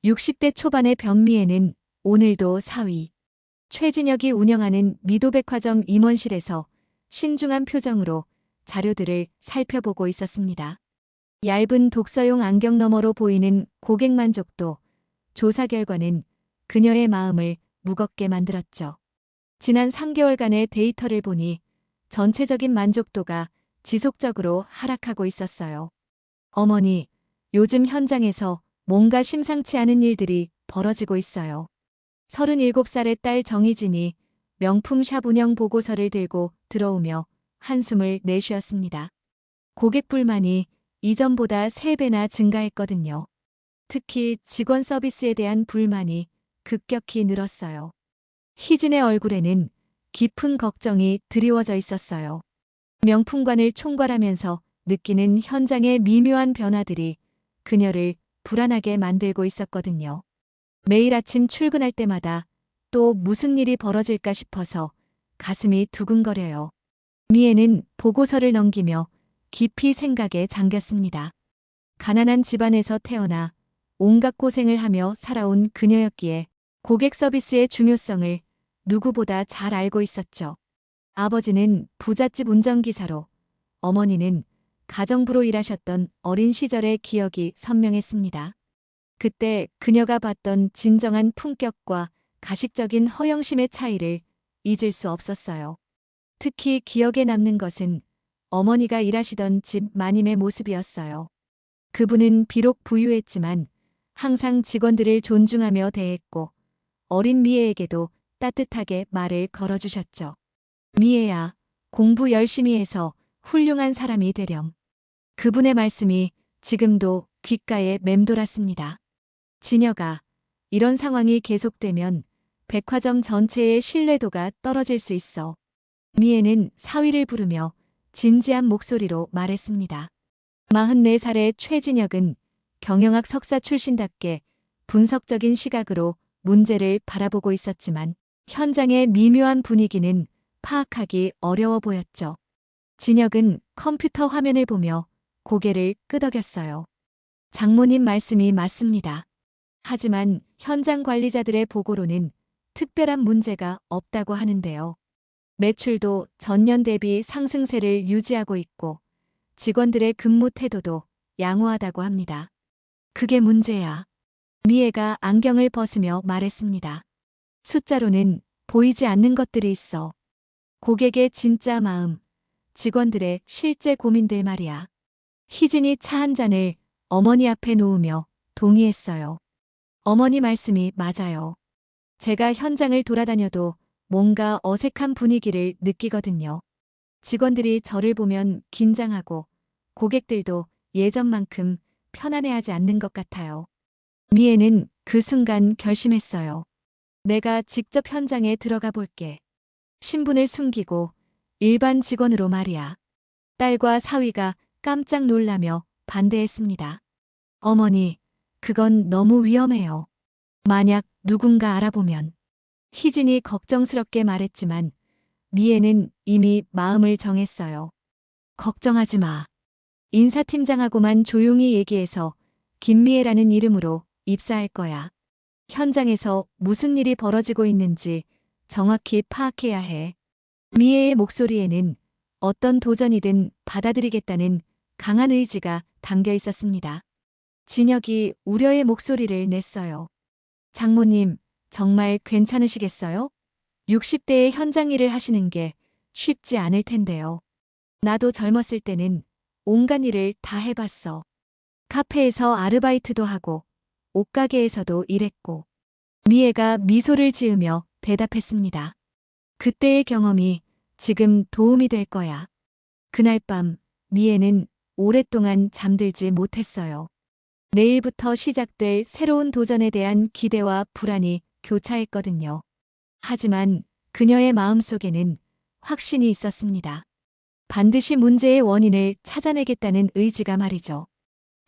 60대 초반의 변미애는 오늘도 사위 최진혁이 운영하는 미도백화점 임원실에서 신중한 표정으로 자료들을 살펴보고 있었습니다. 얇은 독서용 안경 너머로 보이는 고객 만족도, 조사 결과는 그녀의 마음을 무겁게 만들었죠. 지난 3개월간의 데이터를 보니 전체적인 만족도가 지속적으로 하락하고 있었어요. 어머니, 요즘 현장에서 뭔가 심상치 않은 일들이 벌어지고 있어요. 37살의 딸 정희진이 명품 샵 운영 보고서를 들고 들어오며 한숨을 내쉬었습니다. 고객 불만이 이전보다 3배나 증가했거든요. 특히 직원 서비스에 대한 불만이 급격히 늘었어요. 희진의 얼굴에는 깊은 걱정이 드리워져 있었어요. 명품관을 총괄하면서 느끼는 현장의 미묘한 변화들이 그녀를 불안하게 만들고 있었거든요. 매일 아침 출근할 때마다 또 무슨 일이 벌어질까 싶어서 가슴이 두근거려요. 미애는 보고서를 넘기며 깊이 생각에 잠겼습니다. 가난한 집안에서 태어나 온갖 고생을 하며 살아온 그녀였기에 고객 서비스의 중요성을 누구보다 잘 알고 있었죠. 아버지는 부잣집 운전기사로, 어머니는 가정부로 일하셨던 어린 시절의 기억이 선명했습니다. 그때 그녀가 봤던 진정한 품격과 가식적인 허영심의 차이를 잊을 수 없었어요. 특히 기억에 남는 것은 어머니가 일하시던 집 마님의 모습이었어요. 그분은 비록 부유했지만 항상 직원들을 존중하며 대했고 어린 미애에게도 따뜻하게 말을 걸어주셨죠. 미애야, 공부 열심히 해서 훌륭한 사람이 되렴. 그분의 말씀이 지금도 귓가에 맴돌았습니다. 진혁아, 이런 상황이 계속되면 백화점 전체의 신뢰도가 떨어질 수 있어. 미애는 사위를 부르며 진지한 목소리로 말했습니다. 44살의 최진혁은 경영학 석사 출신답게 분석적인 시각으로 문제를 바라보고 있었지만 현장의 미묘한 분위기는 파악하기 어려워 보였죠. 진혁은 컴퓨터 화면을 보며 고개를 끄덕였어요. 장모님 말씀이 맞습니다. 하지만 현장 관리자들의 보고로는 특별한 문제가 없다고 하는데요. 매출도 전년 대비 상승세를 유지하고 있고 직원들의 근무 태도도 양호하다고 합니다. 그게 문제야. 미애가 안경을 벗으며 말했습니다. 숫자로는 보이지 않는 것들이 있어. 고객의 진짜 마음, 직원들의 실제 고민들 말이야. 희진이 차 한 잔을 어머니 앞에 놓으며 동의했어요. 어머니 말씀이 맞아요. 제가 현장을 돌아다녀도 뭔가 어색한 분위기를 느끼거든요. 직원들이 저를 보면 긴장하고 고객들도 예전만큼 편안해하지 않는 것 같아요. 미애는 그 순간 결심했어요. 내가 직접 현장에 들어가 볼게. 신분을 숨기고 일반 직원으로 말이야. 딸과 사위가 깜짝 놀라며 반대했습니다. 어머니, 그건 너무 위험해요. 만약 누군가 알아보면. 희진이 걱정스럽게 말했지만 미애는 이미 마음을 정했어요. 걱정하지 마. 인사팀장하고만 조용히 얘기해서 김미애라는 이름으로 입사할 거야. 현장에서 무슨 일이 벌어지고 있는지 정확히 파악해야 해. 미애의 목소리에는 어떤 도전이든 받아들이겠다는 강한 의지가 담겨 있었습니다. 진혁이 우려의 목소리를 냈어요. 장모님, 정말 괜찮으시겠어요? 60대의 현장 일을 하시는 게 쉽지 않을 텐데요. 나도 젊었을 때는 온갖 일을 다 해봤어. 카페에서 아르바이트도 하고 옷가게에서도 일했고. 미애가 미소를 지으며 대답했습니다. 그때의 경험이 지금 도움이 될 거야. 그날 밤 미애는 오랫동안 잠들지 못했어요. 내일부터 시작될 새로운 도전에 대한 기대와 불안이 교차했거든요. 하지만 그녀의 마음속에는 확신이 있었습니다. 반드시 문제의 원인을 찾아내겠다는 의지가 말이죠.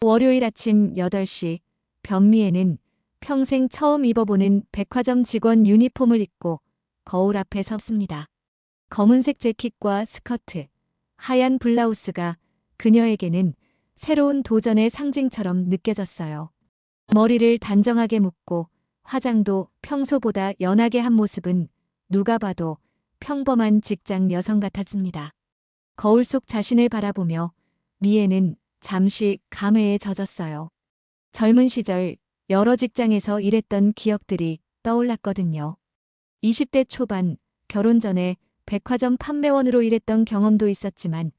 월요일 아침 8시 변미애는 평생 처음 입어보는 백화점 직원 유니폼을 입고 거울 앞에 섰습니다. 검은색 재킷과 스커트, 하얀 블라우스가 그녀에게는 새로운 도전의 상징처럼 느껴졌어요. 머리를 단정하게 묶고 화장도 평소보다 연하게 한 모습은 누가 봐도 평범한 직장 여성 같았습니다. 거울 속 자신을 바라보며 미애는 잠시 감회에 젖었어요. 젊은 시절 여러 직장에서 일했던 기억들이 떠올랐거든요. 20대 초반 결혼 전에 백화점 판매원으로 일했던 경험도 있었지만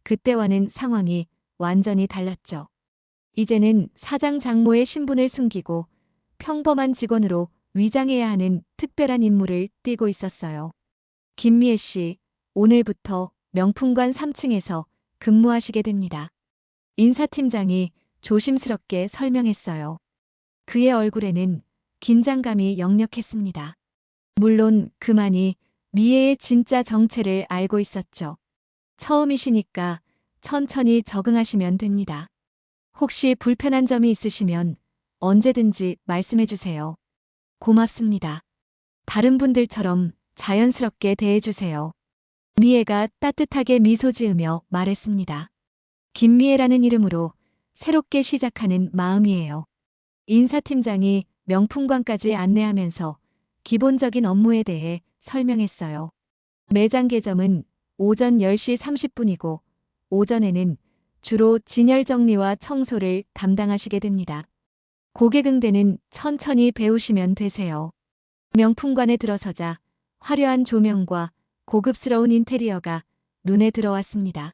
그때와는 상황이 완전히 달랐죠. 이제는 사장 장모의 신분을 숨기고 평범한 직원으로 위장해야 하는 특별한 임무를 띠고 있었어요. 김미애 씨, 오늘부터 명품관 3층에서 근무하시게 됩니다. 인사팀장이 조심스럽게 설명했어요. 그의 얼굴에는 긴장감이 역력했습니다. 물론 그만이 미애의 진짜 정체를 알고 있었죠. 처음이시니까 천천히 적응하시면 됩니다. 혹시 불편한 점이 있으시면 언제든지 말씀해 주세요. 고맙습니다. 다른 분들처럼 자연스럽게 대해주세요. 미애가 따뜻하게 미소 지으며 말했습니다. 김미애라는 이름으로 새롭게 시작하는 마음이에요. 인사팀장이 명품관까지 안내하면서 기본적인 업무에 대해 설명했어요. 매장 개점은 오전 10시 30분이고 오전에는 주로 진열 정리와 청소를 담당하시게 됩니다. 고객 응대는 천천히 배우시면 되세요. 명품관에 들어서자 화려한 조명과 고급스러운 인테리어가 눈에 들어왔습니다.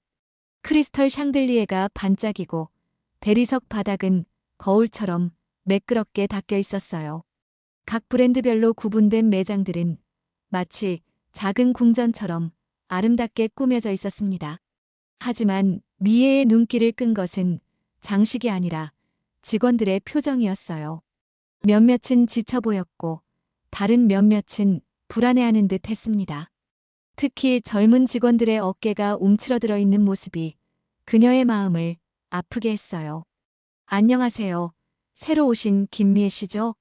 크리스털 샹들리에가 반짝이고 대리석 바닥은 거울처럼 매끄럽게 닦여 있었어요. 각 브랜드별로 구분된 매장들은 마치 작은 궁전처럼 아름답게 꾸며져 있었습니다. 하지만 미애의 눈길을 끈 것은 장식이 아니라 직원들의 표정이었어요. 몇몇은 지쳐 보였고 다른 몇몇은 불안해하는 듯 했습니다. 특히 젊은 직원들의 어깨가 움츠러들어 있는 모습이 그녀의 마음을 아프게 했어요. 안녕하세요. 새로 오신 김미애 씨죠?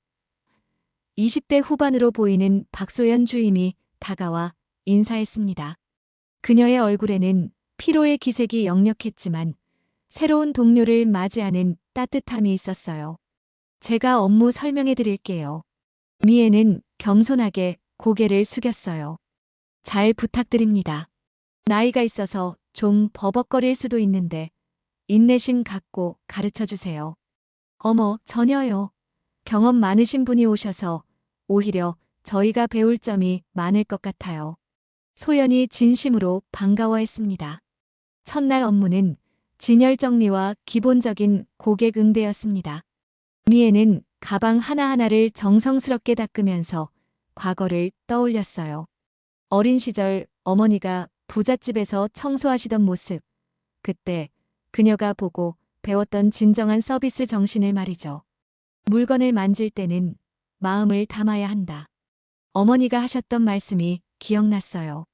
20대 후반으로 보이는 박소연 주임이 다가와 인사했습니다. 그녀의 얼굴에는 피로의 기색이 역력했지만 새로운 동료를 맞이하는 따뜻함이 있었어요. 제가 업무 설명해 드릴게요. 미애는 겸손하게 고개를 숙였어요. 잘 부탁드립니다. 나이가 있어서 좀 버벅거릴 수도 있는데 인내심 갖고 가르쳐 주세요. 어머, 전혀요. 경험 많으신 분이 오셔서 오히려 저희가 배울 점이 많을 것 같아요. 소연이 진심으로 반가워했습니다. 첫날 업무는 진열 정리와 기본적인 고객 응대였습니다. 미애는 가방 하나하나를 정성스럽게 닦으면서 과거를 떠올렸어요. 어린 시절 어머니가 부잣집에서 청소하시던 모습, 그때 그녀가 보고 배웠던 진정한 서비스 정신을 말이죠. 물건을 만질 때는 마음을 담아야 한다. 어머니가 하셨던 말씀이 기억났어요.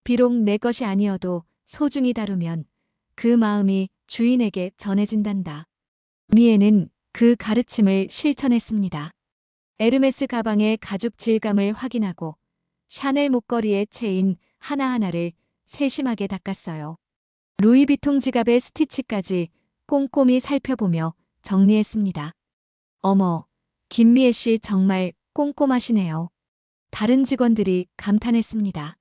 비록 내 것이 아니어도 소중히 다루면 그 마음이 주인에게 전해진단다. 미애는 그 가르침을 실천했습니다. 에르메스 가방의 가죽 질감을 확인하고 샤넬 목걸이의 체인 하나하나를 세심하게 닦았어요. 루이비통 지갑의 스티치까지 꼼꼼히 살펴보며 정리했습니다. 어머, 김미애 씨 정말 꼼꼼하시네요. 다른 직원들이 감탄했습니다.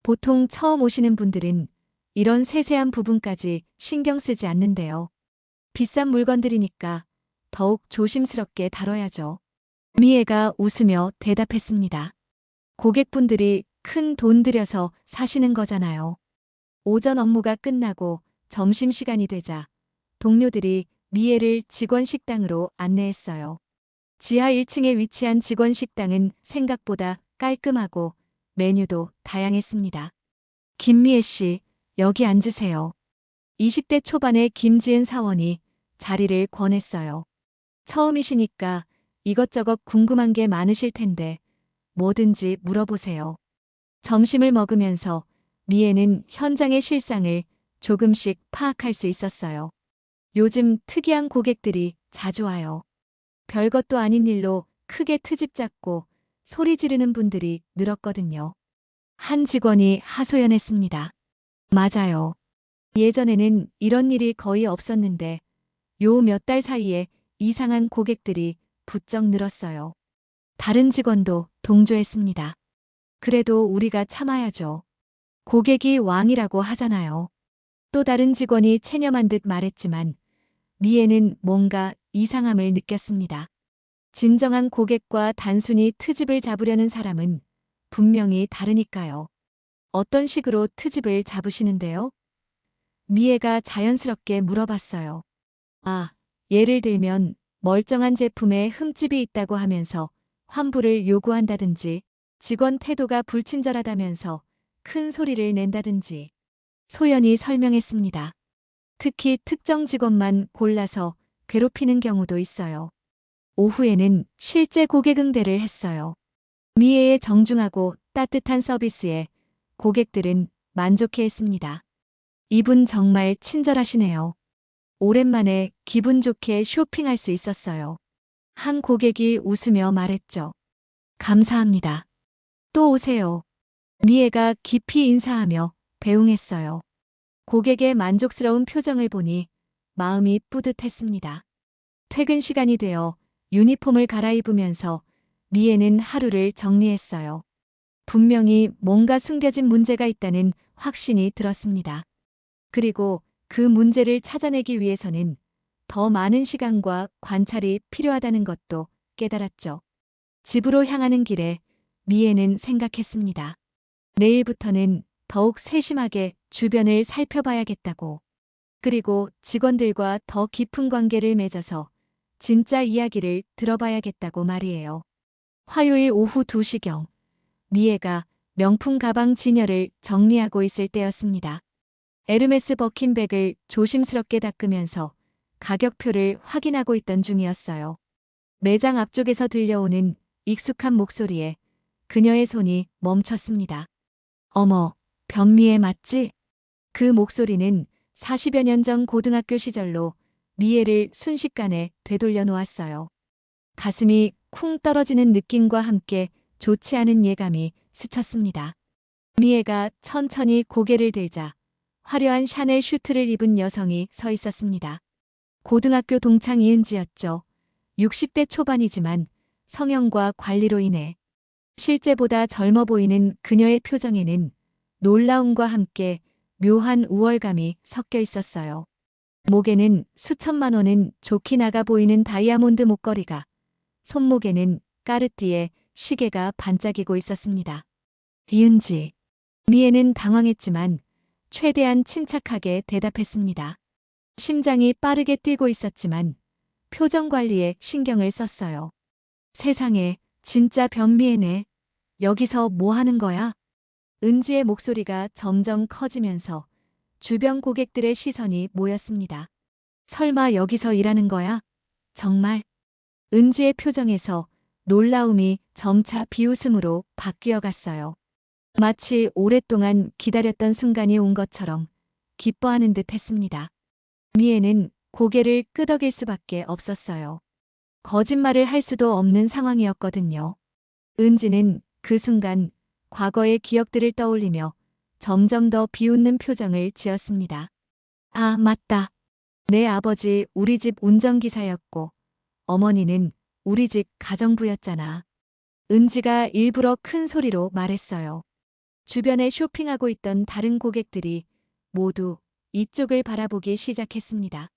보통 처음 오시는 분들은 이런 세세한 부분까지 신경 쓰지 않는데요. 비싼 물건들이니까 더욱 조심스럽게 다뤄야죠. 미애가 웃으며 대답했습니다. 고객분들이 큰 돈 들여서 사시는 거잖아요. 오전 업무가 끝나고 점심시간이 되자 동료들이 미애를 직원 식당으로 안내했어요. 지하 1층에 위치한 직원 식당은 생각보다 깔끔하고 메뉴도 다양했습니다. 김미애 씨, 여기 앉으세요. 20대 초반의 김지은 사원이 자리를 권했어요. 처음이시니까 이것저것 궁금한 게 많으실 텐데 뭐든지 물어보세요. 점심을 먹으면서 미애는 현장의 실상을 조금씩 파악할 수 있었어요. 요즘 특이한 고객들이 자주 와요. 별것도 아닌 일로 크게 트집 잡고 소리 지르는 분들이 늘었거든요. 한 직원이 하소연했습니다. 맞아요. 예전에는 이런 일이 거의 없었는데 요 몇 달 사이에 이상한 고객들이 부쩍 늘었어요. 다른 직원도 동조했습니다. 그래도 우리가 참아야죠. 고객이 왕이라고 하잖아요. 또 다른 직원이 체념한 듯 말했지만 미애는 뭔가 이상함을 느꼈습니다. 진정한 고객과 단순히 트집을 잡으려는 사람은 분명히 다르니까요. 어떤 식으로 트집을 잡으시는데요? 미애가 자연스럽게 물어봤어요. 아, 예를 들면 멀쩡한 제품에 흠집이 있다고 하면서 환불을 요구한다든지 직원 태도가 불친절하다면서 큰 소리를 낸다든지 소연이 설명했습니다. 특히 특정 직원만 골라서 괴롭히는 경우도 있어요. 오후에는 실제 고객 응대를 했어요. 미애의 정중하고 따뜻한 서비스에 고객들은 만족해했습니다. 이분 정말 친절하시네요. 오랜만에 기분 좋게 쇼핑할 수 있었어요. 한 고객이 웃으며 말했죠. 감사합니다. 또 오세요. 미애가 깊이 인사하며 배웅했어요. 고객의 만족스러운 표정을 보니 마음이 뿌듯했습니다. 퇴근 시간이 되어 유니폼을 갈아입으면서 미애는 하루를 정리했어요. 분명히 뭔가 숨겨진 문제가 있다는 확신이 들었습니다. 그리고 그 문제를 찾아내기 위해서는 더 많은 시간과 관찰이 필요하다는 것도 깨달았죠. 집으로 향하는 길에 미애는 생각했습니다. 내일부터는 더욱 세심하게 주변을 살펴봐야겠다고. 그리고 직원들과 더 깊은 관계를 맺어서 진짜 이야기를 들어봐야겠다고 말이에요. 화요일 오후 2시경 미애가 명품 가방 진열을 정리하고 있을 때였습니다. 에르메스 버킨백을 조심스럽게 닦으면서 가격표를 확인하고 있던 중이었어요. 매장 앞쪽에서 들려오는 익숙한 목소리에 그녀의 손이 멈췄습니다. 어머, 변미애 맞지? 그 목소리는 40여 년 전 고등학교 시절로 미애를 순식간에 되돌려 놓았어요. 가슴이 쿵 떨어지는 느낌과 함께 좋지 않은 예감이 스쳤습니다. 미애가 천천히 고개를 들자 화려한 샤넬 슈트를 입은 여성이 서 있었습니다. 고등학교 동창 이은지였죠. 60대 초반이지만 성형과 관리로 인해 실제보다 젊어 보이는 그녀의 표정에는 놀라움과 함께 묘한 우월감이 섞여 있었어요. 목에는 수천만 원은 좋게 나가 보이는 다이아몬드 목걸이가, 손목에는 까르띠에 시계가 반짝이고 있었습니다. 이은지. 미애는 당황했지만 최대한 침착하게 대답했습니다. 심장이 빠르게 뛰고 있었지만 표정 관리에 신경을 썼어요. 세상에, 진짜 변미애네. 여기서 뭐 하는 거야? 은지의 목소리가 점점 커지면서 주변 고객들의 시선이 모였습니다. 설마 여기서 일하는 거야? 정말? 은지의 표정에서 놀라움이 점차 비웃음으로 바뀌어 갔어요. 마치 오랫동안 기다렸던 순간이 온 것처럼 기뻐하는 듯 했습니다. 미애는 고개를 끄덕일 수밖에 없었어요. 거짓말을 할 수도 없는 상황이었거든요. 은지는 그 순간 과거의 기억들을 떠올리며 점점 더 비웃는 표정을 지었습니다. 아, 맞다. 내 아버지 우리 집 운전기사였고 어머니는 우리 집 가정부였잖아. 은지가 일부러 큰 소리로 말했어요. 주변에 쇼핑하고 있던 다른 고객들이 모두 이쪽을 바라보기 시작했습니다.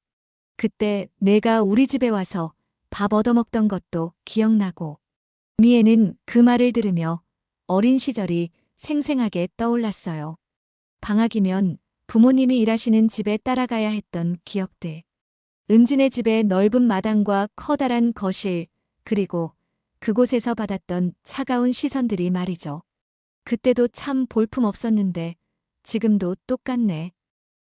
그때 내가 우리 집에 와서 밥 얻어먹던 것도 기억나고. 미애는 그 말을 들으며 어린 시절이 생생하게 떠올랐어요. 방학이면 부모님이 일하시는 집에 따라가야 했던 기억들. 은진의 집의 넓은 마당과 커다란 거실, 그리고 그곳에서 받았던 차가운 시선들이 말이죠. 그때도 참 볼품없었는데 지금도 똑같네.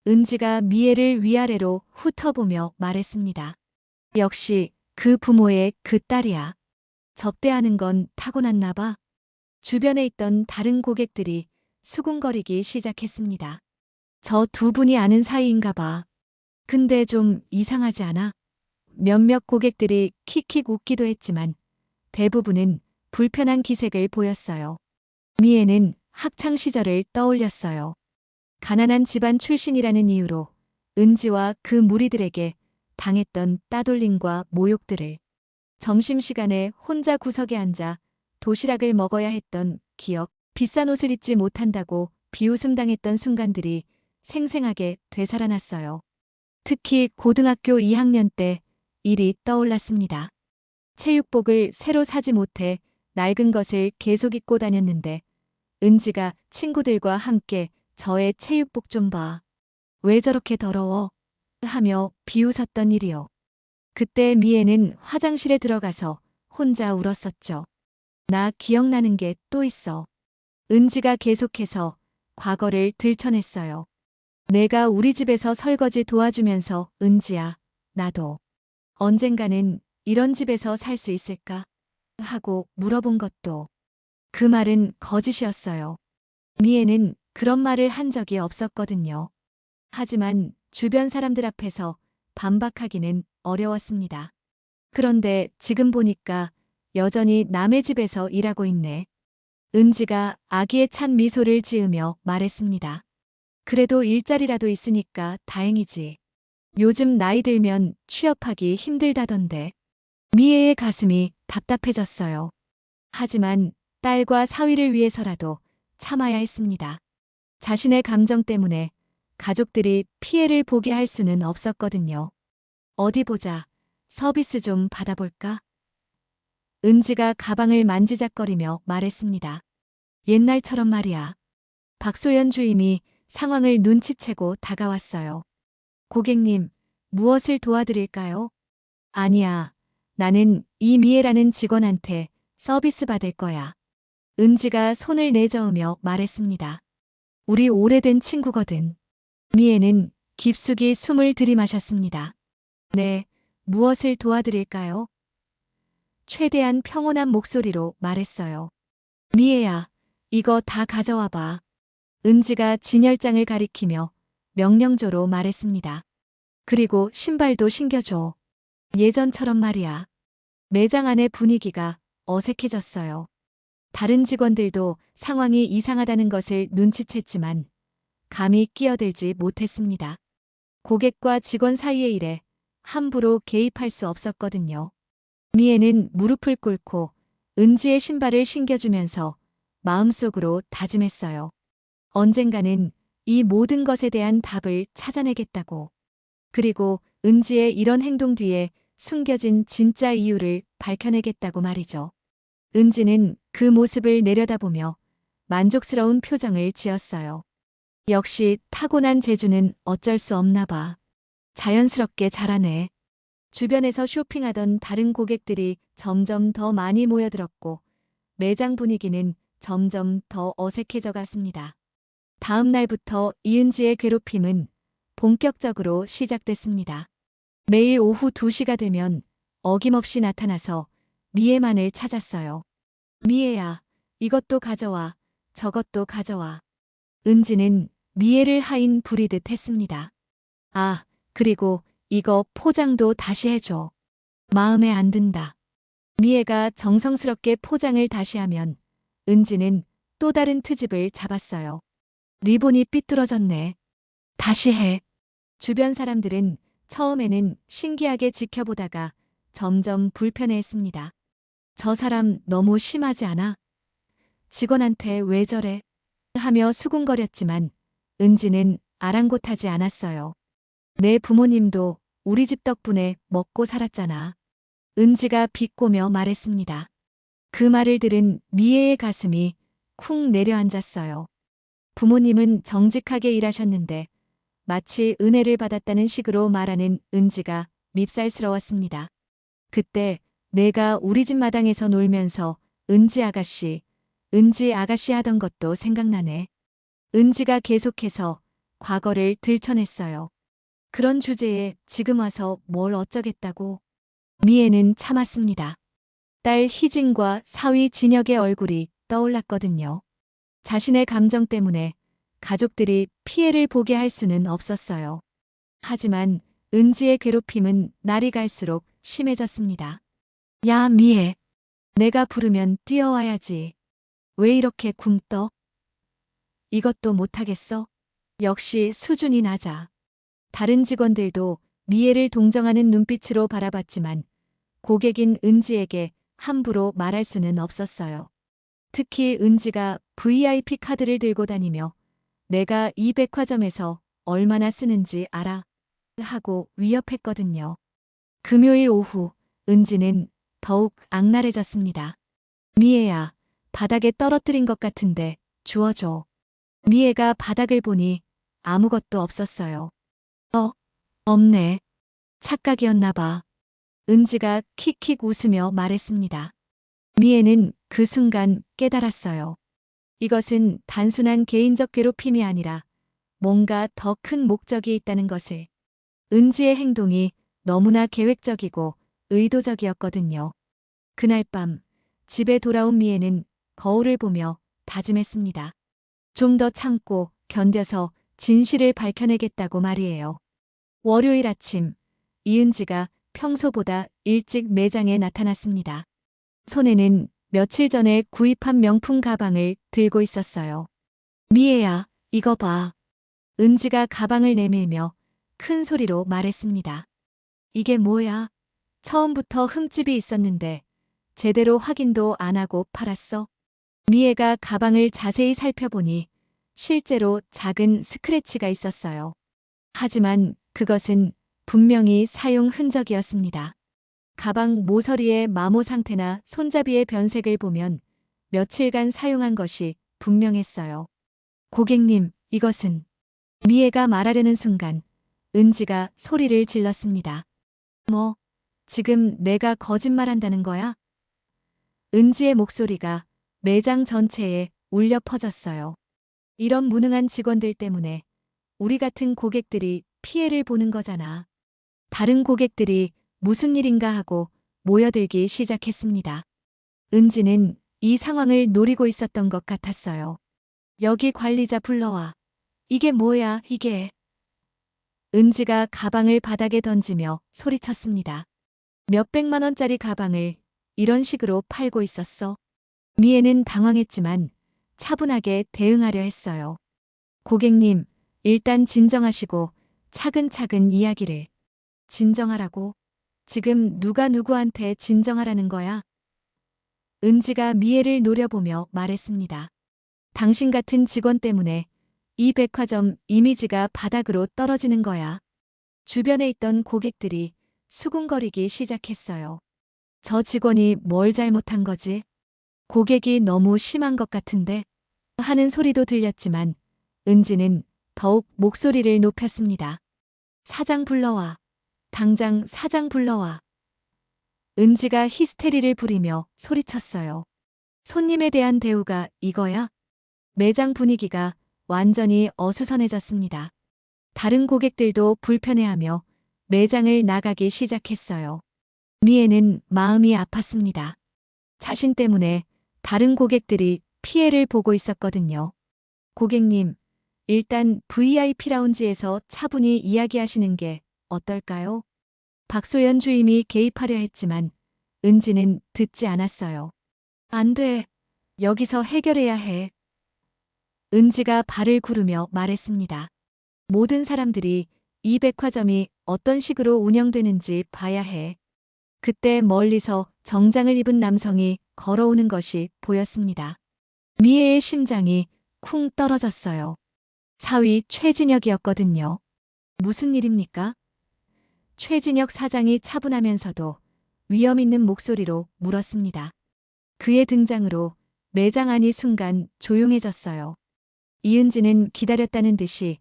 은지가 미애를 위아래로 훑어보며 말했습니다. 역시 그 부모의 그 딸이야. 접대하는 건 타고났나 봐. 주변에 있던 다른 고객들이 수군거리기 시작했습니다. 저 두 분이 아는 사이인가 봐. 근데 좀 이상하지 않아? 몇몇 고객들이 킥킥 웃기도 했지만 대부분은 불편한 기색을 보였어요. 미애는 학창 시절을 떠올렸어요. 가난한 집안 출신이라는 이유로 은지와 그 무리들에게 당했던 따돌림과 모욕들을. 점심시간에 혼자 구석에 앉아 도시락을 먹어야 했던 기억, 비싼 옷을 입지 못한다고 비웃음 당했던 순간들이 생생하게 되살아났어요. 특히 고등학교 2학년 때 일이 떠올랐습니다. 체육복을 새로 사지 못해 낡은 것을 계속 입고 다녔는데 은지가 친구들과 함께 저의 체육복 좀 봐. 왜 저렇게 더러워? 하며 비웃었던 일이요. 그때 미애는 화장실에 들어가서 혼자 울었었죠. 나 기억나는 게 또 있어. 은지가 계속해서 과거를 들춰냈어요. 내가 우리 집에서 설거지 도와주면서 은지야, 나도 언젠가는 이런 집에서 살 수 있을까? 하고 물어본 것도. 그 말은 거짓이었어요. 미애는 그런 말을 한 적이 없었거든요. 하지만 주변 사람들 앞에서 반박하기는 어려웠습니다. 그런데 지금 보니까 여전히 남의 집에서 일하고 있네. 은지가 아기에 찬 미소를 지으며 말했습니다. 그래도 일자리라도 있으니까 다행이지. 요즘 나이 들면 취업하기 힘들다던데. 미애의 가슴이 답답해졌어요. 하지만 딸과 사위를 위해서라도 참아야 했습니다. 자신의 감정 때문에 가족들이 피해를 보게 할 수는 없었거든요. 어디 보자. 서비스 좀 받아볼까? 은지가 가방을 만지작거리며 말했습니다. 옛날처럼 말이야. 박소연 주임이 상황을 눈치채고 다가왔어요. 고객님, 무엇을 도와드릴까요? 아니야. 나는 이미애라는 직원한테 서비스 받을 거야. 은지가 손을 내저으며 말했습니다. 우리 오래된 친구거든. 미애는 깊숙이 숨을 들이마셨습니다. 네, 무엇을 도와드릴까요? 최대한 평온한 목소리로 말했어요. 미애야, 이거 다 가져와 봐. 은지가 진열장을 가리키며 명령조로 말했습니다. 그리고 신발도 신겨줘. 예전처럼 말이야. 매장 안의 분위기가 어색해졌어요. 다른 직원들도 상황이 이상하다는 것을 눈치챘지만 감히 끼어들지 못했습니다. 고객과 직원 사이의 일에 함부로 개입할 수 없었거든요. 미애는 무릎을 꿇고 은지의 신발을 신겨주면서 마음속으로 다짐했어요. 언젠가는 이 모든 것에 대한 답을 찾아내겠다고. 그리고 은지의 이런 행동 뒤에 숨겨진 진짜 이유를 밝혀내겠다고 말이죠. 은지는 그 모습을 내려다보며 만족스러운 표정을 지었어요. 역시 타고난 재주는 어쩔 수 없나 봐. 자연스럽게 자라네. 주변에서 쇼핑하던 다른 고객들이 점점 더 많이 모여들었고 매장 분위기는 점점 더 어색해져 갔습니다. 다음 날부터 이은지의 괴롭힘은 본격적으로 시작됐습니다. 매일 오후 2시가 되면 어김없이 나타나서 미애만을 찾았어요. 미애야, 이것도 가져와, 저것도 가져와. 은지는 미애를 하인 부리듯 했습니다. 아, 그리고 이거 포장도 다시 해줘. 마음에 안 든다. 미애가 정성스럽게 포장을 다시 하면 은지는 또 다른 트집을 잡았어요. 리본이 삐뚤어졌네. 다시 해. 주변 사람들은 처음에는 신기하게 지켜보다가 점점 불편해했습니다. 저 사람 너무 심하지 않아? 직원한테 왜 저래? 하며 수군거렸지만 은지는 아랑곳하지 않았어요. 내 부모님도 우리 집 덕분에 먹고 살았잖아. 은지가 비꼬며 말했습니다. 그 말을 들은 미애의 가슴이 쿵 내려앉았어요. 부모님은 정직하게 일하셨는데 마치 은혜를 받았다는 식으로 말하는 은지가 밉살스러웠습니다. 그때 내가 우리 집 마당에서 놀면서 은지 아가씨 하던 것도 생각나네. 은지가 계속해서 과거를 들춰냈어요. 그런 주제에 지금 와서 뭘 어쩌겠다고. 미애는 참았습니다. 딸 희진과 사위 진혁의 얼굴이 떠올랐거든요. 자신의 감정 때문에 가족들이 피해를 보게 할 수는 없었어요. 하지만 은지의 괴롭힘은 날이 갈수록 심해졌습니다. 야, 미애. 내가 부르면 뛰어와야지. 왜 이렇게 굼떠? 이것도 못하겠어? 역시 수준이 낮아. 다른 직원들도 미애를 동정하는 눈빛으로 바라봤지만 고객인 은지에게 함부로 말할 수는 없었어요. 특히 은지가 VIP 카드를 들고 다니며 내가 이 백화점에서 얼마나 쓰는지 알아 하고 위협했거든요. 금요일 오후 은지는 더욱 악랄해졌습니다. 미애야, 바닥에 떨어뜨린 것 같은데 주워줘. 미애가 바닥을 보니 아무것도 없었어요. 없네. 착각이었나 봐. 은지가 킥킥 웃으며 말했습니다. 미애는 그 순간 깨달았어요. 이것은 단순한 개인적 괴롭힘이 아니라 뭔가 더 큰 목적이 있다는 것을. 은지의 행동이 너무나 계획적이고 의도적이었거든요. 그날 밤 집에 돌아온 미애는 거울을 보며 다짐했습니다. 좀 더 참고 견뎌서 진실을 밝혀내겠다고 말이에요. 월요일 아침 이은지가 평소보다 일찍 매장에 나타났습니다. 손에는 며칠 전에 구입한 명품 가방을 들고 있었어요. 미애야, 이거 봐. 은지가 가방을 내밀며 큰 소리로 말했습니다. 이게 뭐야? 처음부터 흠집이 있었는데 제대로 확인도 안 하고 팔았어? 미애가 가방을 자세히 살펴보니 실제로 작은 스크래치가 있었어요. 하지만 그것은 분명히 사용 흔적이었습니다. 가방 모서리의 마모 상태나 손잡이의 변색을 보면 며칠간 사용한 것이 분명했어요. 고객님, 이것은. 미애가 말하려는 순간 은지가 소리를 질렀습니다. 뭐, 지금 내가 거짓말한다는 거야? 은지의 목소리가 매장 전체에 울려 퍼졌어요. 이런 무능한 직원들 때문에 우리 같은 고객들이 피해를 보는 거잖아. 다른 고객들이 무슨 일인가 하고 모여들기 시작했습니다. 은지는 이 상황을 노리고 있었던 것 같았어요. 여기 관리자 불러와. 이게 뭐야, 이게. 은지가 가방을 바닥에 던지며 소리쳤습니다. 몇백만 원짜리 가방을 이런 식으로 팔고 있었어. 미애는 당황했지만 차분하게 대응하려 했어요. 고객님, 일단 진정하시고 차근차근 이야기를. 진정하라고? 지금 누가 누구한테 진정하라는 거야? 은지가 미애를 노려보며 말했습니다. 당신 같은 직원 때문에 이 백화점 이미지가 바닥으로 떨어지는 거야. 주변에 있던 고객들이 수군거리기 시작했어요. 저 직원이 뭘 잘못한 거지? 고객이 너무 심한 것 같은데? 하는 소리도 들렸지만 은지는 더욱 목소리를 높였습니다. 사장 불러와. 당장 사장 불러와. 은지가 히스테리를 부리며 소리쳤어요. 손님에 대한 대우가 이거야? 매장 분위기가 완전히 어수선해졌습니다. 다른 고객들도 불편해하며 매장을 나가기 시작했어요. 미애는 마음이 아팠습니다. 자신 때문에 다른 고객들이 피해를 보고 있었거든요. 고객님, 일단 VIP 라운지에서 차분히 이야기하시는 게 어떨까요? 박소연 주임이 개입하려 했지만 은지는 듣지 않았어요. 안 돼. 여기서 해결해야 해. 은지가 발을 구르며 말했습니다. 모든 사람들이 이 백화점이 어떤 식으로 운영되는지 봐야 해. 그때 멀리서 정장을 입은 남성이 걸어오는 것이 보였습니다. 미애의 심장이 쿵 떨어졌어요. 사위 최진혁이었거든요. 무슨 일입니까? 최진혁 사장이 차분하면서도 위험 있는 목소리로 물었습니다. 그의 등장으로 매장 안이 순간 조용해졌어요. 이은지는 기다렸다는 듯이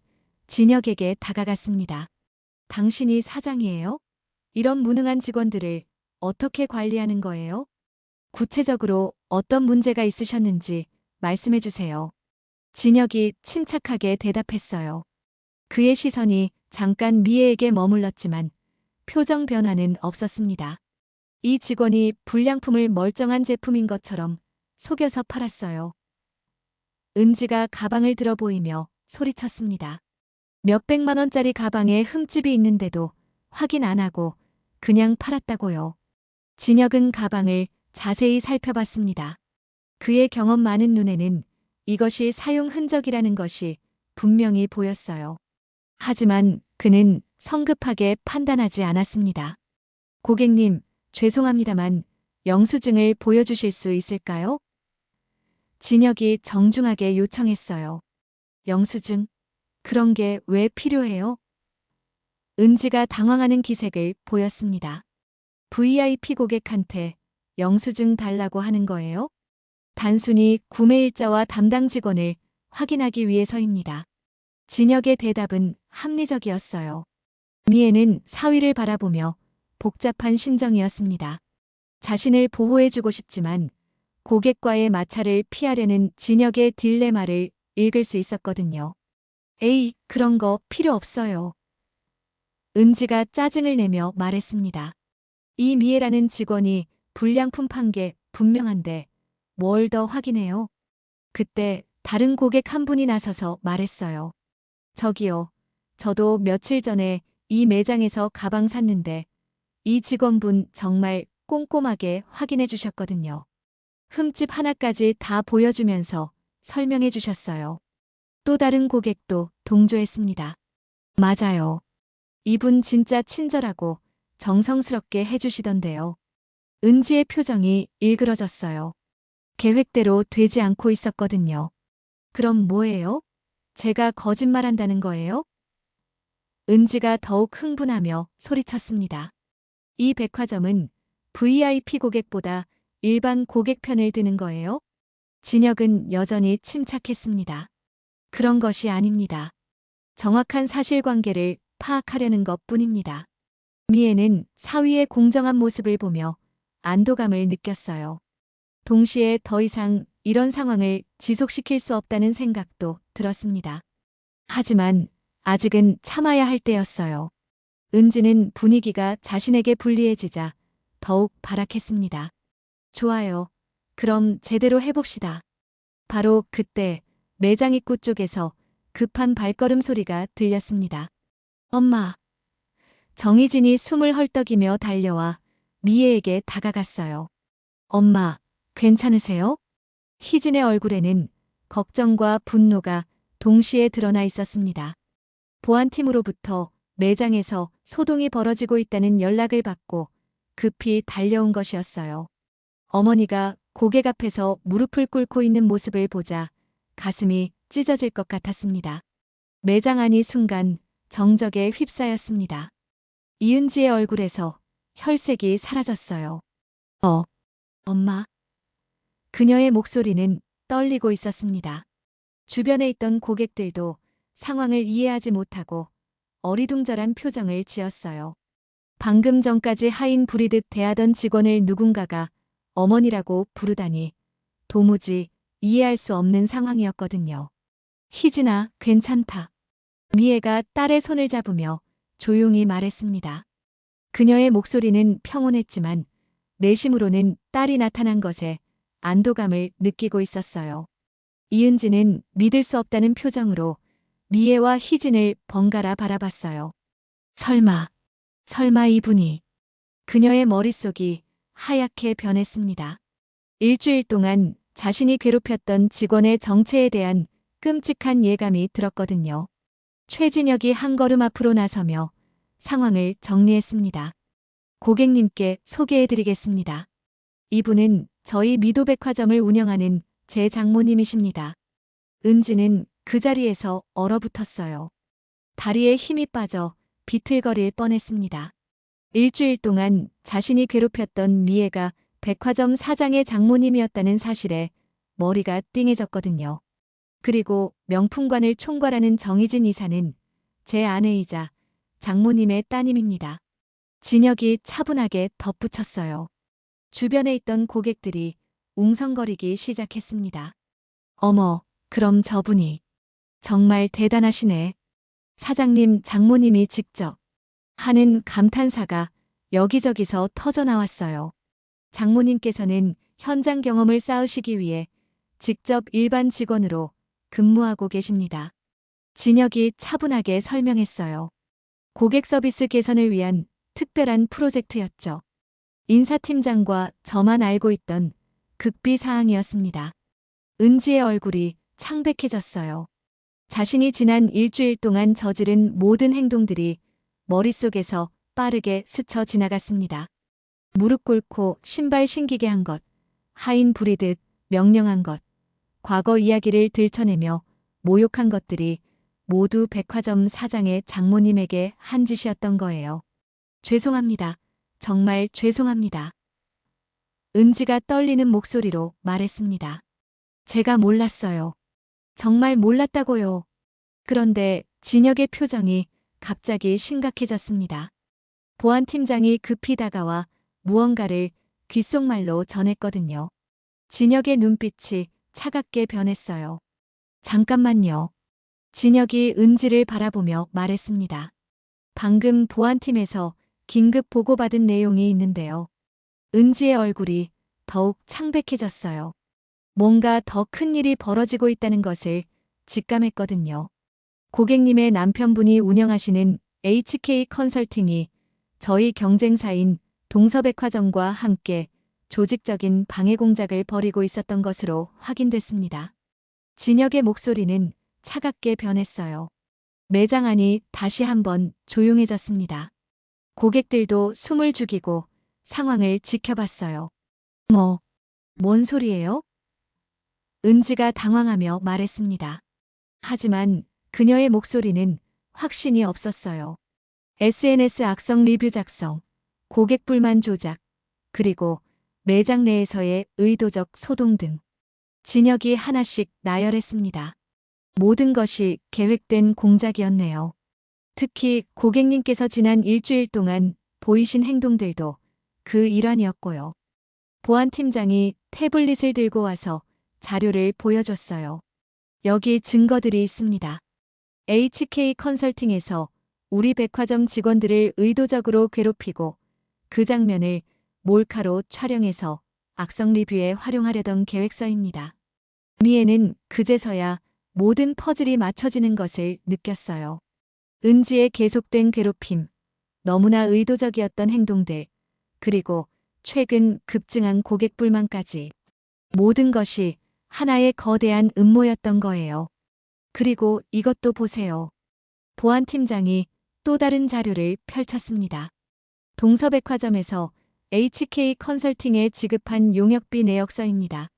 진혁에게 다가갔습니다. 당신이 사장이에요? 이런 무능한 직원들을 어떻게 관리하는 거예요? 구체적으로 어떤 문제가 있으셨는지 말씀해 주세요. 진혁이 침착하게 대답했어요. 그의 시선이 잠깐 미애에게 머물렀지만 표정 변화는 없었습니다. 이 직원이 불량품을 멀쩡한 제품인 것처럼 속여서 팔았어요. 은지가 가방을 들어 보이며 소리쳤습니다. 몇백만 원짜리 가방에 흠집이 있는데도 확인 안 하고 그냥 팔았다고요. 진혁은 가방을 자세히 살펴봤습니다. 그의 경험 많은 눈에는 이것이 사용 흔적이라는 것이 분명히 보였어요. 하지만 그는 성급하게 판단하지 않았습니다. 고객님, 죄송합니다만 영수증을 보여주실 수 있을까요? 진혁이 정중하게 요청했어요. 영수증? 그런 게 왜 필요해요? 은지가 당황하는 기색을 보였습니다. VIP 고객한테 영수증 달라고 하는 거예요? 단순히 구매일자와 담당 직원을 확인하기 위해서입니다. 진혁의 대답은 합리적이었어요. 미애는 사위를 바라보며 복잡한 심정이었습니다. 자신을 보호해주고 싶지만 고객과의 마찰을 피하려는 진혁의 딜레마를 읽을 수 있었거든요. 에이, 그런 거 필요 없어요. 은지가 짜증을 내며 말했습니다. 이 미애라는 직원이 불량품 판 게 분명한데 뭘 더 확인해요? 그때 다른 고객 한 분이 나서서 말했어요. 저기요. 저도 며칠 전에 이 매장에서 가방 샀는데 이 직원분 정말 꼼꼼하게 확인해 주셨거든요. 흠집 하나까지 다 보여주면서 설명해 주셨어요. 또 다른 고객도 동조했습니다. 맞아요. 이분 진짜 친절하고 정성스럽게 해주시던데요. 은지의 표정이 일그러졌어요. 계획대로 되지 않고 있었거든요. 그럼 뭐예요? 제가 거짓말한다는 거예요? 은지가 더욱 흥분하며 소리쳤습니다. 이 백화점은 VIP 고객보다 일반 고객 편을 드는 거예요? 진혁은 여전히 침착했습니다. 그런 것이 아닙니다. 정확한 사실관계를 파악하려는 것뿐입니다. 미애는 사위의 공정한 모습을 보며 안도감을 느꼈어요. 동시에 더 이상 이런 상황을 지속시킬 수 없다는 생각도 들었습니다. 하지만 아직은 참아야 할 때였어요. 은지는 분위기가 자신에게 불리해지자 더욱 발악했습니다. 좋아요. 그럼 제대로 해봅시다. 바로 그때 매장 입구 쪽에서 급한 발걸음 소리가 들렸습니다. 엄마. 정희진이 숨을 헐떡이며 달려와 미애에게 다가갔어요. 엄마, 괜찮으세요? 희진의 얼굴에는 걱정과 분노가 동시에 드러나 있었습니다. 보안팀으로부터 매장에서 소동이 벌어지고 있다는 연락을 받고 급히 달려온 것이었어요. 어머니가 고객 앞에서 무릎을 꿇고 있는 모습을 보자 가슴이 찢어질 것 같았습니다. 매장 안이 순간 정적에 휩싸였습니다. 이은지의 얼굴에서 혈색이 사라졌어요. 엄마. 그녀의 목소리는 떨리고 있었습니다. 주변에 있던 고객들도 상황을 이해하지 못하고 어리둥절한 표정을 지었어요. 방금 전까지 하인 부리듯 대하던 직원을 누군가가 어머니라고 부르다니 도무지 이해할 수 없는 상황이었거든요. 희진아, 괜찮다. 미애가 딸의 손을 잡으며 조용히 말했습니다. 그녀의 목소리는 평온했지만 내심으로는 딸이 나타난 것에 안도감을 느끼고 있었어요. 이은지는 믿을 수 없다는 표정으로 미애와 희진을 번갈아 바라봤어요. 설마 이분이. 그녀의 머릿속이 하얗게 변했습니다. 일주일 동안 자신이 괴롭혔던 직원의 정체에 대한 끔찍한 예감이 들었거든요. 최진혁이 한 걸음 앞으로 나서며 상황을 정리했습니다. 고객님께 소개해드리겠습니다. 이분은 저희 미도백화점을 운영하는 제 장모님이십니다. 은지는 그 자리에서 얼어붙었어요. 다리에 힘이 빠져 비틀거릴 뻔했습니다. 일주일 동안 자신이 괴롭혔던 미애가 백화점 사장의 장모님이었다는 사실에 머리가 띵해졌거든요. 그리고 명품관을 총괄하는 정희진 이사는 제 아내이자 장모님의 따님입니다. 진혁이 차분하게 덧붙였어요. 주변에 있던 고객들이 웅성거리기 시작했습니다. 어머, 그럼 저분이 정말 대단하시네. 사장님, 장모님이 직접 하는 감탄사가 여기저기서 터져나왔어요. 장모님께서는 현장 경험을 쌓으시기 위해 직접 일반 직원으로 근무하고 계십니다. 진혁이 차분하게 설명했어요. 고객 서비스 개선을 위한 특별한 프로젝트였죠. 인사팀장과 저만 알고 있던 극비 사항이었습니다. 은지의 얼굴이 창백해졌어요. 자신이 지난 일주일 동안 저지른 모든 행동들이 머릿속에서 빠르게 스쳐 지나갔습니다. 무릎 꿇고 신발 신기게 한 것, 하인 부리듯 명령한 것, 과거 이야기를 들춰내며 모욕한 것들이 모두 백화점 사장의 장모님에게 한 짓이었던 거예요. 죄송합니다. 정말 죄송합니다. 은지가 떨리는 목소리로 말했습니다. 제가 몰랐어요. 정말 몰랐다고요. 그런데 진혁의 표정이 갑자기 심각해졌습니다. 보안팀장이 급히 다가와 무언가를 귓속말로 전했거든요. 진혁의 눈빛이 차갑게 변했어요. 잠깐만요. 진혁이 은지를 바라보며 말했습니다. 방금 보안팀에서 긴급 보고받은 내용이 있는데요. 은지의 얼굴이 더욱 창백해졌어요. 뭔가 더 큰 일이 벌어지고 있다는 것을 직감했거든요. 고객님의 남편분이 운영하시는 HK 컨설팅이 저희 경쟁사인 동서백화점과 함께 조직적인 방해 공작을 벌이고 있었던 것으로 확인됐습니다. 진혁의 목소리는 차갑게 변했어요. 매장 안이 다시 한번 조용해졌습니다. 고객들도 숨을 죽이고 상황을 지켜봤어요. 뭔 소리예요? 은지가 당황하며 말했습니다. 하지만 그녀의 목소리는 확신이 없었어요. SNS 악성 리뷰 작성, 고객 불만 조작, 그리고 매장 내에서의 의도적 소동 등 진혁이 하나씩 나열했습니다. 모든 것이 계획된 공작이었네요. 특히 고객님께서 지난 일주일 동안 보이신 행동들도 그 일환이었고요. 보안팀장이 태블릿을 들고 와서 자료를 보여줬어요. 여기 증거들이 있습니다. HK 컨설팅에서 우리 백화점 직원들을 의도적으로 괴롭히고 그 장면을 몰카로 촬영해서 악성 리뷰에 활용하려던 계획서입니다. 미애는 그제서야 모든 퍼즐이 맞춰지는 것을 느꼈어요. 은지의 계속된 괴롭힘, 너무나 의도적이었던 행동들, 그리고 최근 급증한 고객 불만까지 모든 것이 하나의 거대한 음모였던 거예요. 그리고 이것도 보세요. 보안팀장이 또 다른 자료를 펼쳤습니다. 동서백화점에서 HK 컨설팅에 지급한 용역비 내역서입니다.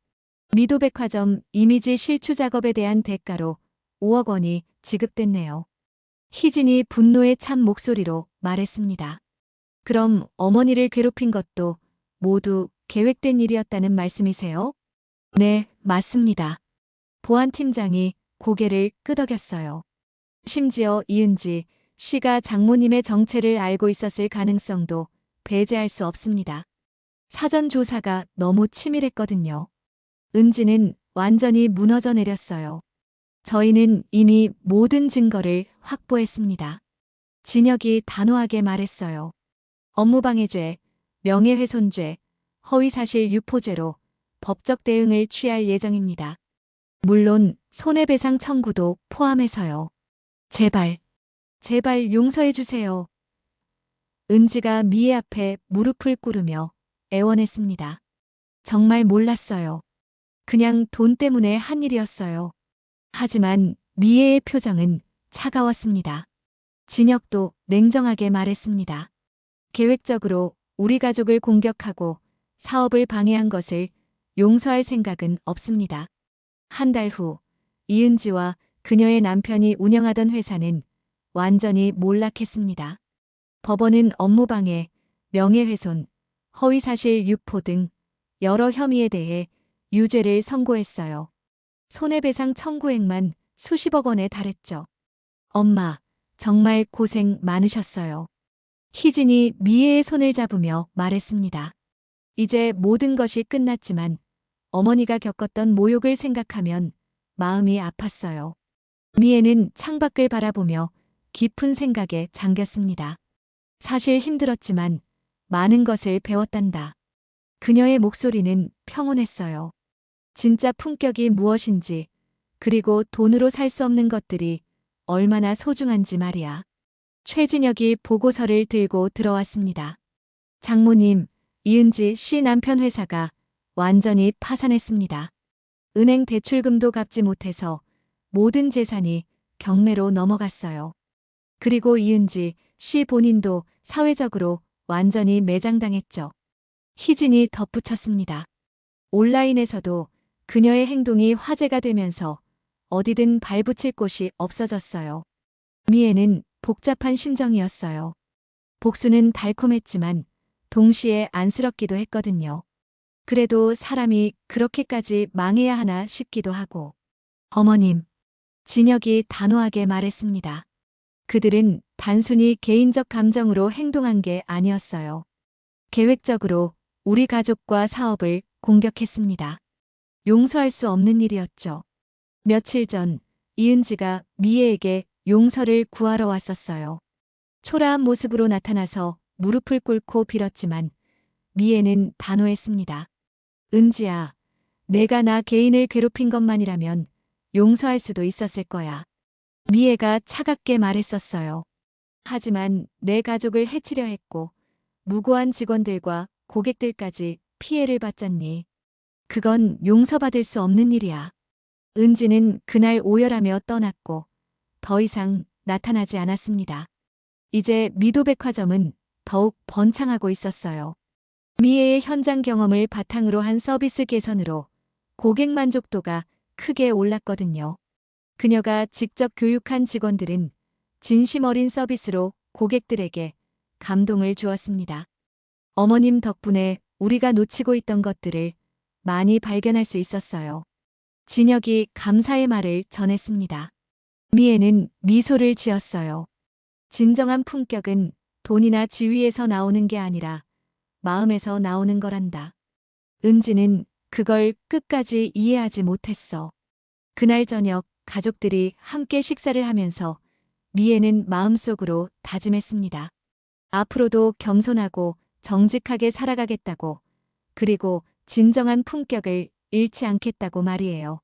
미도백화점 이미지 실추 작업에 대한 대가로 5억 원이 지급됐네요. 희진이 분노에 찬 목소리로 말했습니다. 그럼 어머니를 괴롭힌 것도 모두 계획된 일이었다는 말씀이세요? 네, 맞습니다. 보안팀장이 고개를 끄덕였어요. 심지어 이은지 씨가 장모님의 정체를 알고 있었을 가능성도 배제할 수 없습니다. 사전 조사가 너무 치밀했거든요. 은지는 완전히 무너져 내렸어요. 저희는 이미 모든 증거를 확보했습니다. 진혁이 단호하게 말했어요. 업무방해죄, 명예훼손죄, 허위사실 유포죄로 법적 대응을 취할 예정입니다. 물론 손해배상 청구도 포함해서요. 제발 용서해 주세요. 은지가 미애 앞에 무릎을 꿇으며 애원했습니다. 정말 몰랐어요. 그냥 돈 때문에 한 일이었어요. 하지만 미애의 표정은 차가웠습니다. 진혁도 냉정하게 말했습니다. 계획적으로 우리 가족을 공격하고 사업을 방해한 것을 용서할 생각은 없습니다. 한 달 후 이은지와 그녀의 남편이 운영하던 회사는 완전히 몰락했습니다. 법원은 업무방해, 명예훼손, 허위사실 유포 등 여러 혐의에 대해 유죄를 선고했어요. 손해배상 청구액만 수십억 원에 달했죠. 엄마, 정말 고생 많으셨어요. 희진이 미애의 손을 잡으며 말했습니다. 이제 모든 것이 끝났지만 어머니가 겪었던 모욕을 생각하면 마음이 아팠어요. 미애는 창밖을 바라보며 깊은 생각에 잠겼습니다. 사실 힘들었지만 많은 것을 배웠단다. 그녀의 목소리는 평온했어요. 진짜 품격이 무엇인지, 그리고 돈으로 살 수 없는 것들이 얼마나 소중한지 말이야. 최진혁이 보고서를 들고 들어왔습니다. 장모님, 이은지 씨 남편 회사가 완전히 파산했습니다. 은행 대출금도 갚지 못해서 모든 재산이 경매로 넘어갔어요. 그리고 이은지 씨 본인도 사회적으로 완전히 매장당했죠. 희진이 덧붙였습니다. 온라인에서도 그녀의 행동이 화제가 되면서 어디든 발붙일 곳이 없어졌어요. 미애는 복잡한 심정이었어요. 복수는 달콤했지만 동시에 안쓰럽기도 했거든요. 그래도 사람이 그렇게까지 망해야 하나 싶기도 하고. 어머님, 진혁이 단호하게 말했습니다. 그들은 단순히 개인적 감정으로 행동한 게 아니었어요. 계획적으로 우리 가족과 사업을 공격했습니다. 용서할 수 없는 일이었죠. 며칠 전 이은지가 미애에게 용서를 구하러 왔었어요. 초라한 모습으로 나타나서 무릎을 꿇고 빌었지만 미애는 단호했습니다. 은지야, 내가 나 개인을 괴롭힌 것만이라면 용서할 수도 있었을 거야. 미애가 차갑게 말했었어요. 하지만 내 가족을 해치려 했고 무고한 직원들과 고객들까지 피해를 받잖니. 그건 용서받을 수 없는 일이야. 은지는 그날 오열하며 떠났고 더 이상 나타나지 않았습니다. 이제 미도백화점은 더욱 번창하고 있었어요. 미애의 현장 경험을 바탕으로 한 서비스 개선으로 고객 만족도가 크게 올랐거든요. 그녀가 직접 교육한 직원들은 진심 어린 서비스로 고객들에게 감동을 주었습니다. 어머님 덕분에 우리가 놓치고 있던 것들을 많이 발견할 수 있었어요. 진혁이 감사의 말을 전했습니다. 미애는 미소를 지었어요. 진정한 품격은 돈이나 지위에서 나오는 게 아니라 마음에서 나오는 거란다. 은지는 그걸 끝까지 이해하지 못했어. 그날 저녁 가족들이 함께 식사를 하면서 미애는 마음속으로 다짐했습니다. 앞으로도 겸손하고 정직하게 살아가겠다고, 그리고 진정한 품격을 잃지 않겠다고 말이에요.